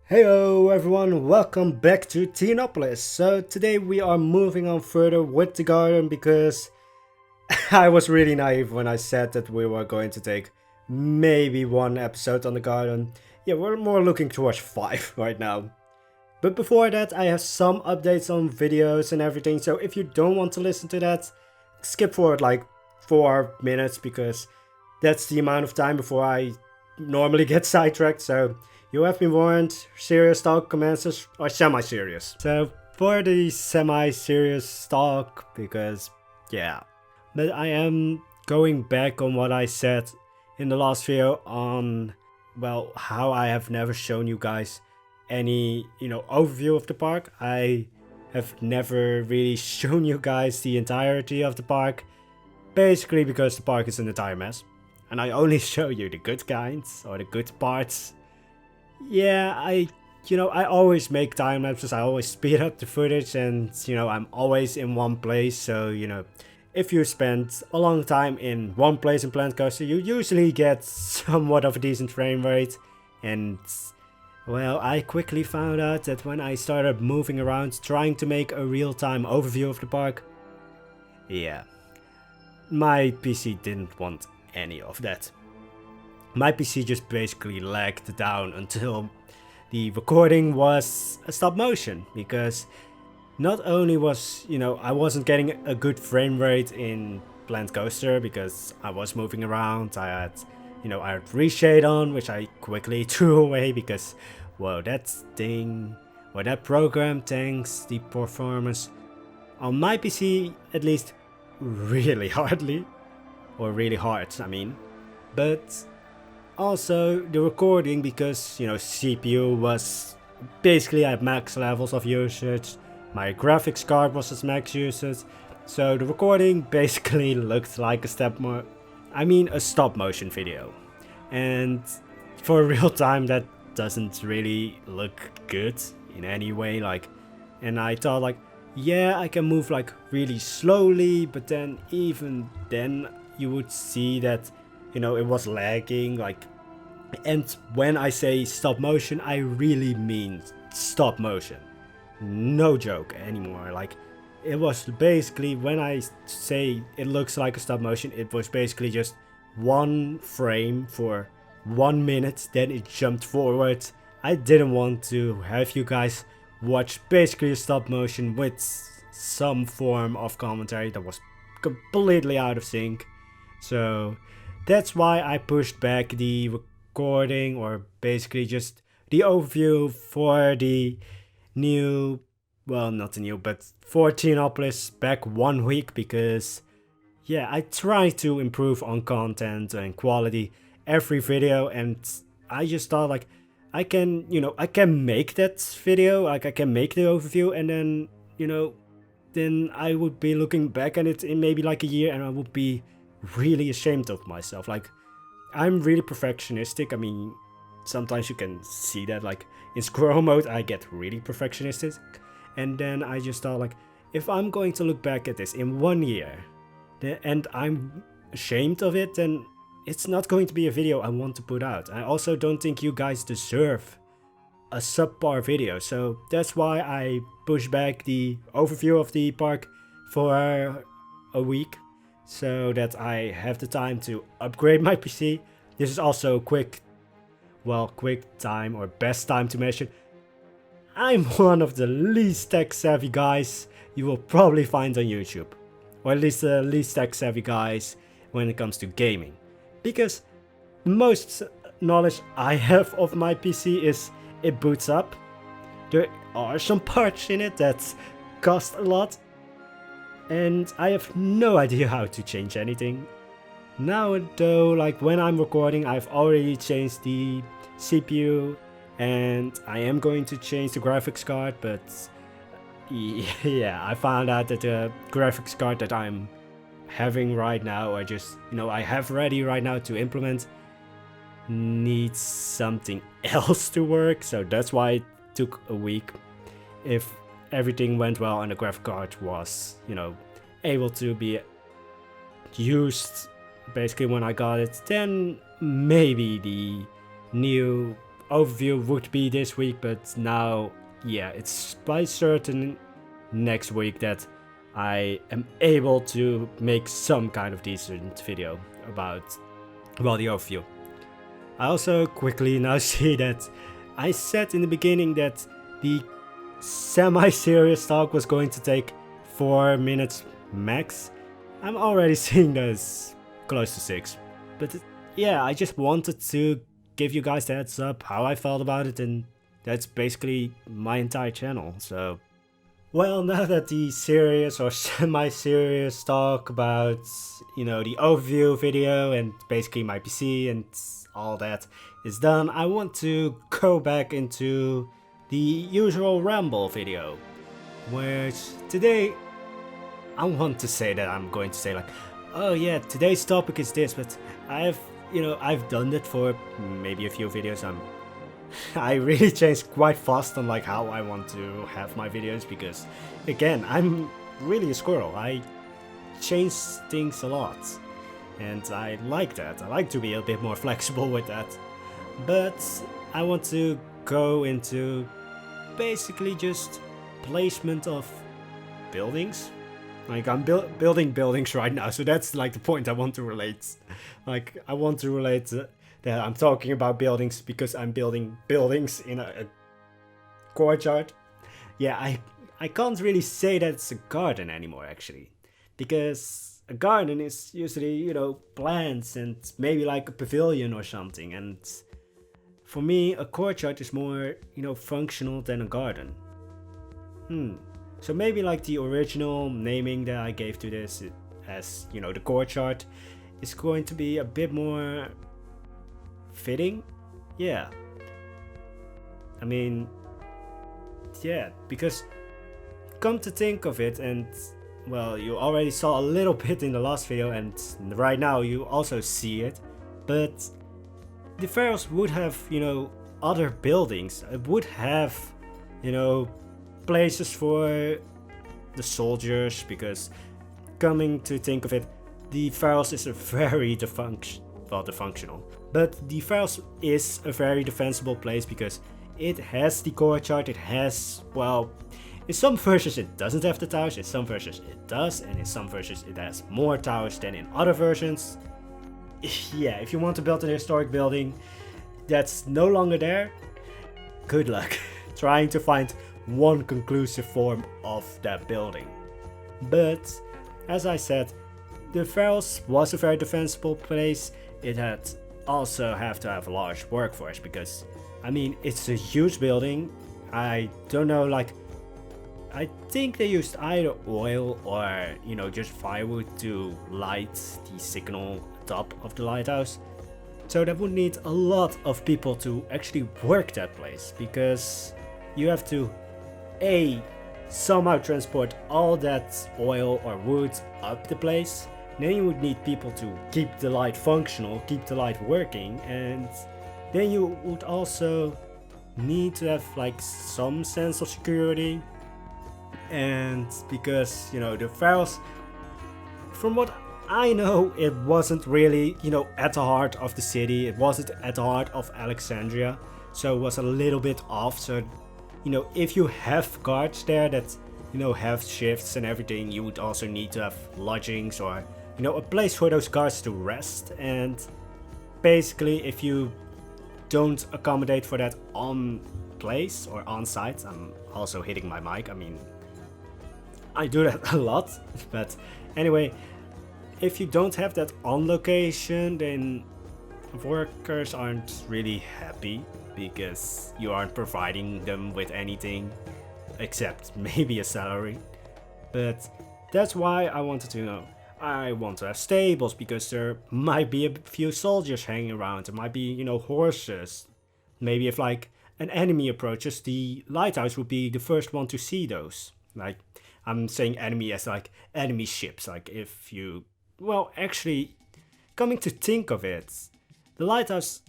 Heyo everyone, welcome back to Theonopolis. So today we are moving on further with the garden because I was really naive when I said that we were going to take maybe one episode on the garden. Yeah, we're more looking towards 5 right now. But before that I have some updates on videos and everything, so if you don't want to listen to that, skip forward like 4 minutes because that's the amount of time before I normally get sidetracked, so you have been warned. Serious talk commences, or semi-serious. So for the semi-serious talk, because yeah, but I am going back on what I said in the last video on, well, how I have never shown you guys any, overview of the park. I have never really shown you guys the entirety of the park, basically because the park is an entire mess. And I only show you the good kinds, or the good parts. Yeah, I always make time lapses, I always speed up the footage, and, I'm always in one place, so, if you spend a long time in one place in Planet Coaster, you usually get somewhat of a decent frame rate, and, well, I quickly found out that when I started moving around trying to make a real-time overview of the park, yeah, my PC didn't want any of that. My PC just basically lagged down until the recording was a stop motion, because not only was, I wasn't getting a good frame rate in Planet Coaster because I was moving around, I had reshade on, which I quickly threw away because, well, that program tanks the performance on my PC, at least really hardly, or really hard, I mean, but also the recording, because CPU was basically at max levels of usage, my graphics card was at max usage, so the recording basically looked like a stop motion video, and for real time that doesn't really look good in any way. And I thought, like, yeah, I can move like really slowly, but then even then you would see that it was lagging, and when I say stop motion, I really mean stop motion, no joke anymore. It was basically, when I say it looks like a stop motion, it was basically just one frame for 1 minute, then it jumped forward. I didn't want to have you guys watch basically a stop motion with some form of commentary that was completely out of sync. So that's why I pushed back the recording, or basically just the overview for the new, well, not the new, but for Theonopolis back 1 week, because yeah, I try to improve on content and quality every video, and I just thought, like, I can make that video, like I can make the overview, and then then I would be looking back at it in maybe like a year, and I would be really ashamed of myself. Like, I'm really perfectionistic. I mean, sometimes you can see that, like in squirrel mode I get really perfectionistic, and then I just thought, like, if I'm going to look back at this in 1 year and I'm ashamed of it, then it's not going to be a video I want to put out. I also don't think you guys deserve a subpar video, so that's why I push back the overview of the park for a week, so that I have the time to upgrade my PC. This is also quick time, or best time to mention, I'm one of the least tech savvy guys you will probably find on YouTube, or at least the least tech savvy guys when it comes to gaming, because the most knowledge I have of my PC is it boots up. There are some parts in it that cost a lot, and I have no idea how to change anything. Now though, like when I'm recording, I've already changed the CPU, and I am going to change the graphics card, but yeah, I found out that the graphics card that I'm having right now, or just, I have ready right now to implement, needs something else to work, so that's why it took a week. If everything went well and the graphic card was, able to be used basically when I got it, then maybe the new overview would be this week, but now, yeah, it's by certain next week that I am able to make some kind of decent video about, well, the overview. I also quickly now see that I said in the beginning that the semi-serious talk was going to take 4 minutes max. I'm already seeing that it's close to 6. But yeah, I just wanted to give you guys the heads up how I felt about it, and that's basically my entire channel. So, well, now that the serious or semi-serious talk about, you know, the overview video and basically my PC and all that is done, I want to go back into the usual ramble video, which today I want to say that I'm going to say like, oh yeah, today's topic is this, but I've done that for maybe a few videos. I really changed quite fast on like how I want to have my videos, because again, I'm really a squirrel. I change things a lot, and I like that. I like to be a bit more flexible with that. But I want to go into basically just placement of buildings. Like, I'm building buildings right now, so that's like the point I want to relate. Like, I want to relate that I'm talking about buildings because I'm building buildings in a courtyard. Yeah, I can't really say that it's a garden anymore, actually, because a garden is usually, you know, plants and maybe like a pavilion or something, and for me a courtyard is more, you know, functional than a garden. So maybe like the original naming that I gave to this as, you know, the courtyard is going to be a bit more fitting. Yeah, I mean, yeah, because come to think of it, and well, you already saw a little bit in the last video, and right now you also see it, but the Pharaohs would have, you know, other buildings. It would have, you know, places for the soldiers, because coming to think of it, the Pharos is a very dysfunctional. But the Pharos is a very defensible place because it has the courtyard, it has, well, in some versions it doesn't have the towers, in some versions it does, and in some versions it has more towers than in other versions. Yeah, if you want to build a historic building that's no longer there, good luck trying to find one conclusive form of that building. But as I said, the Pharos was a very defensible place. It had also have to have a large workforce, because I mean, it's a huge building. I don't know, like, I think they used either oil or, you know, just firewood to light the signal top of the lighthouse. So that would need a lot of people to actually work that place, because you have to somehow transport all that oil or wood up the place. Then you would need people to keep the light functional, keep the light working, and then you would also need to have like some sense of security. And because, you know, the Pharaohs, from what I know, it wasn't really, you know, at the heart of the city. It wasn't at the heart of Alexandria, so it was a little bit off. So, you know, if you have guards there that, you know, have shifts and everything, you would also need to have lodgings or, you know, a place for those guards to rest. And basically, if you don't accommodate for that on place or on site, I'm also hitting my mic, I mean, I do that a lot, but anyway, if you don't have that on location, then workers aren't really happy, because you aren't providing them with anything except maybe a salary. But that's why I wanted to know. I want to have stables, because there might be a few soldiers hanging around. There might be, you know, horses. Maybe if like an enemy approaches, the lighthouse would be the first one to see those. Like, I'm saying enemy as like enemy ships. Like, if you, well, actually, coming to think of it, the lighthouse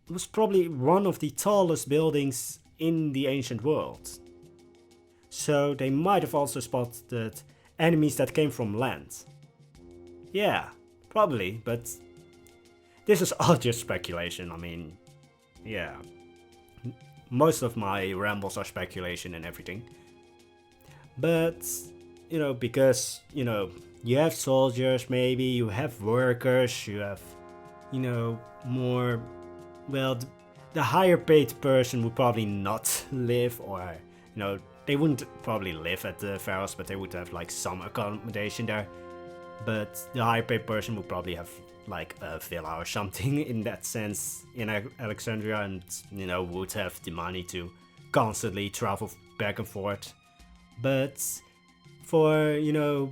was probably one of the tallest buildings in the ancient world. So they might have also spotted enemies that came from land. Yeah, probably, but this is all just speculation, I mean, yeah. most of my rambles are speculation and everything. But, because, you have soldiers, maybe, you have workers, you have, more, well, the higher paid person would probably not live, or, they wouldn't probably live at the Pharos, but they would have like some accommodation there. But the higher paid person would probably have like a villa or something in that sense in Alexandria, and would have the money to constantly travel back and forth. But for the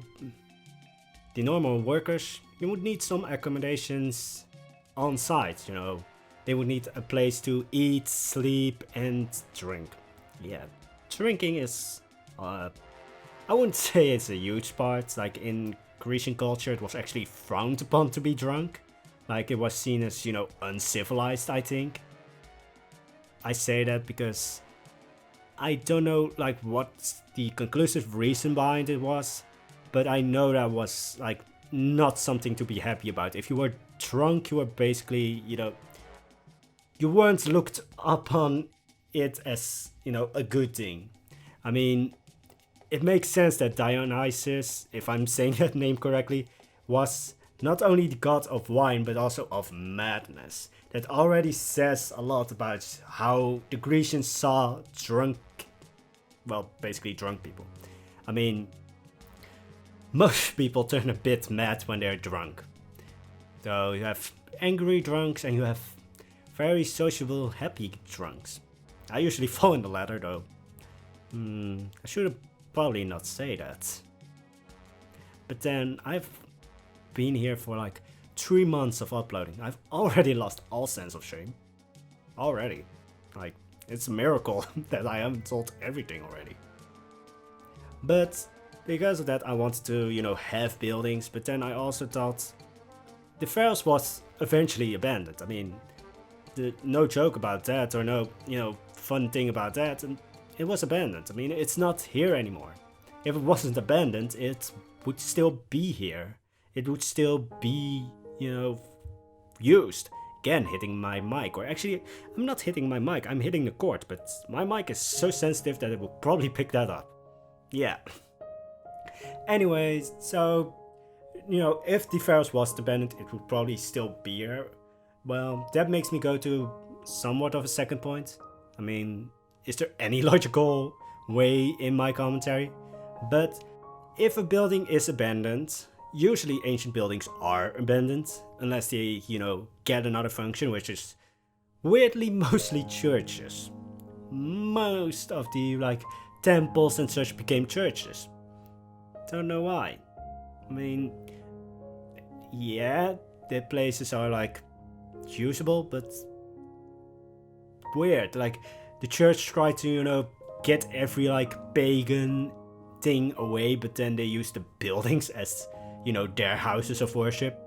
normal workers, you would need some accommodations on site. They would need a place to eat, sleep, and drink. Yeah, drinking is I wouldn't say it's a huge part. Like in Grecian culture, it was actually frowned upon to be drunk. Like it was seen as, uncivilized, I think. I say that because I don't know like what the conclusive reason behind it was, but I know that was like not something to be happy about. If you were drunk, you were basically, you weren't looked upon it as, a good thing. I mean, it makes sense that Dionysus, if I'm saying that name correctly, was not only the god of wine, but also of madness. That already says a lot about how the Grecians saw basically drunk people. I mean, most people turn a bit mad when they're drunk. So you have angry drunks and you have very sociable, happy drunks. I usually fall in the latter though. I should have probably not say that. But then I've been here for like 3 months of uploading. I've already lost all sense of shame. Already. Like, it's a miracle that I haven't told everything already. But because of that, I wanted to, have buildings. But then I also thought the Pharos was eventually abandoned. I mean, no joke about that, or no, fun thing about that. And it was abandoned. I mean, it's not here anymore. If it wasn't abandoned, it would still be here. It would still be, used. Again, hitting my mic. Or actually, I'm not hitting my mic, I'm hitting the cord. But my mic is so sensitive that it will probably pick that up. Yeah. Anyways, so, if the Pharos was abandoned, it would probably still be here. Well, that makes me go to somewhat of a second point. I mean, is there any logical way in my commentary? But if a building is abandoned, usually ancient buildings are abandoned, unless they, get another function, which is weirdly mostly churches. Most of the, temples and such became churches. Don't know why. I mean, yeah, the places are, usable, but weird. The church tried to, get every, pagan thing away, but then they used the buildings as, their houses of worship.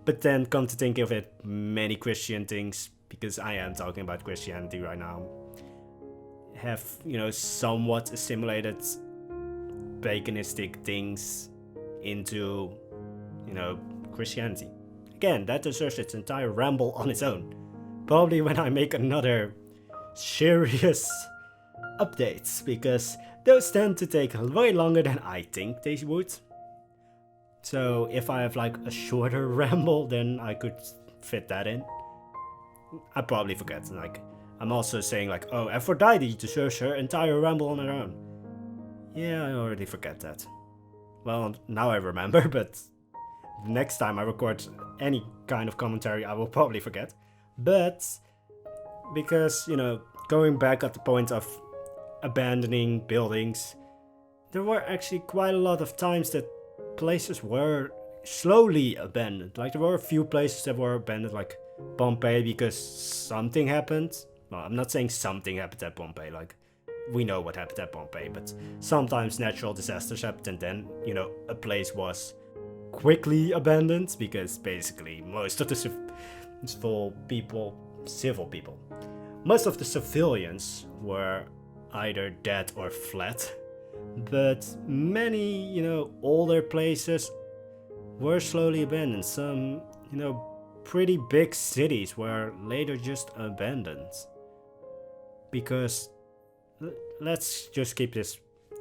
But then, come to think of it, many Christian things, because I am talking about Christianity right now, have, somewhat assimilated paganistic things into, Christianity. Again, that deserves its entire ramble on its own. Probably when I make another serious updates, because those tend to take way longer than I think they would. So if I have a shorter ramble, then I could fit that in. I probably forget. I'm also saying oh, Aphrodite deserves her entire ramble on her own. Yeah, I already forget that. Well, now I remember, but next time I record any kind of commentary, I will probably forget. But because, going back at the point of abandoning buildings, there were actually quite a lot of times that places were slowly abandoned. There were a few places that were abandoned, like Pompeii, because something happened. Well, I'm not saying something happened at Pompeii, we know what happened at Pompeii, but sometimes natural disasters happened and then, a place was quickly abandoned, because basically most of the civil people, most of the civilians were either dead or fled. But many, older places were slowly abandoned. Some, pretty big cities were later just abandoned. because let's just keep this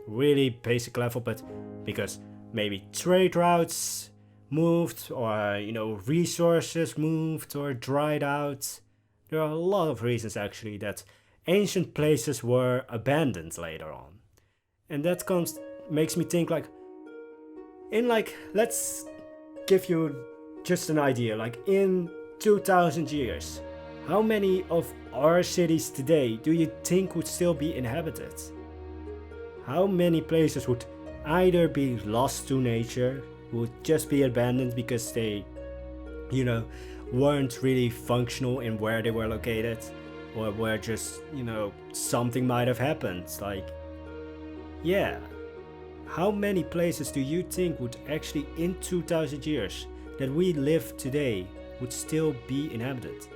really basic level, but because maybe trade routes moved, or resources moved or dried out. There are a lot of reasons actually that ancient places were abandoned later on. And that makes me think let's give you just an idea, in 2000 years, how many of our cities today do you think would still be inhabited? How many places would either be lost to nature, would just be abandoned because they, weren't really functional in where they were located, or where just, something might have happened? How many places do you think would actually, in 2000 years that we live today, would still be inhabited?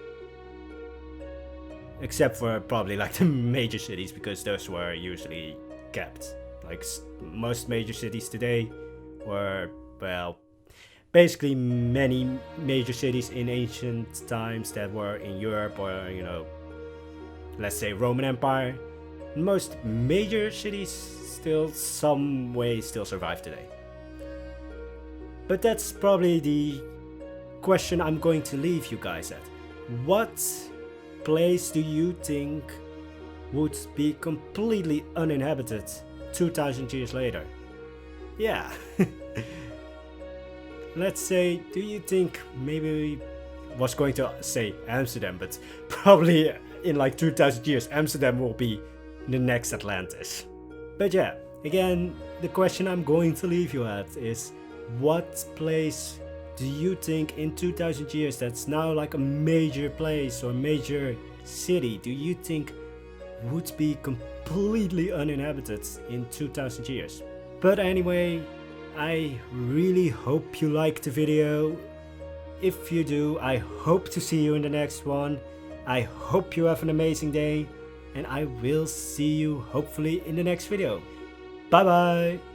Except for probably the major cities, because those were usually kept. Most major cities today were, well, basically many major cities in ancient times that were in Europe, or let's say Roman Empire. Most major cities still some way still survive today. But that's probably the question I'm going to leave you guys at. What place do you think would be completely uninhabited 2000 years later? Yeah. Let's say, do you think maybe was going to say Amsterdam, but probably in 2000 years Amsterdam will be the next Atlantis. But yeah, again, the question I'm going to leave you at is, what place do you think in 2000 years that's now a major place or major city, do you think would be completely uninhabited in 2000 years? But anyway, I really hope you liked the video. If you do, I hope to see you in the next one. I hope you have an amazing day, and I will see you hopefully in the next video. Bye bye!